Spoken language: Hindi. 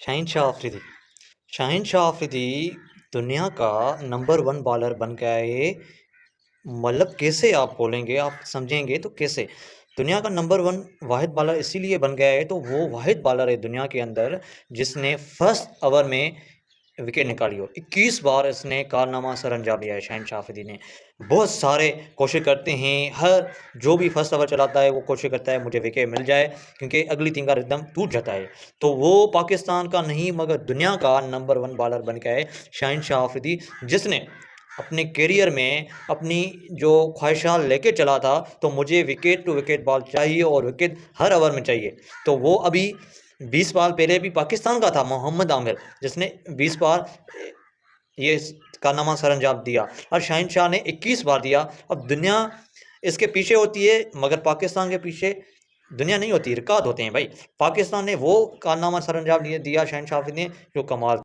शाहीन शाह अफरीदी। शाहीन शाह अफरीदी दुनिया का नंबर वन बॉलर बन गया है। मतलब कैसे आप बोलेंगे, आप समझेंगे तो कैसे दुनिया का नंबर वन वाहिद बॉलर इसीलिए बन गया है, तो वो वाहिद बॉलर है दुनिया के अंदर जिसने फर्स्ट ओवर में विकेट निकाली हो। 21 बार इसने कारनामा सर अंजाम दिया है शाहीन शाह अफरीदी ने। बहुत सारे कोशिश करते हैं, हर जो भी फर्स्ट ओवर चलाता है वो कोशिश करता है मुझे विकेट मिल जाए, क्योंकि अगली टीम का रिदम टूट जाता है। तो वो पाकिस्तान का नहीं मगर दुनिया का नंबर वन बॉलर बन गया है शाहीन शाह अफरीदी, जिसने अपने करियर में अपनी जो ख्वाहिशात लेके चला था, तो मुझे विकेट टू विकेट बॉल चाहिए और विकेट हर ओवर में चाहिए। तो वो अभी 20 बार पहले भी पाकिस्तान का था मोहम्मद आमिर, जिसने 20 बार ये कारनामा सर अंजाम दिया, और शाहीन शाह ने 21 बार दिया। अब दुनिया इसके पीछे होती है, मगर पाकिस्तान के पीछे दुनिया नहीं होती, रिकॉर्ड होते हैं भाई। पाकिस्तान ने वो कारनामा सर अंजाम दिया शाहीन शाह ने, जो कमाल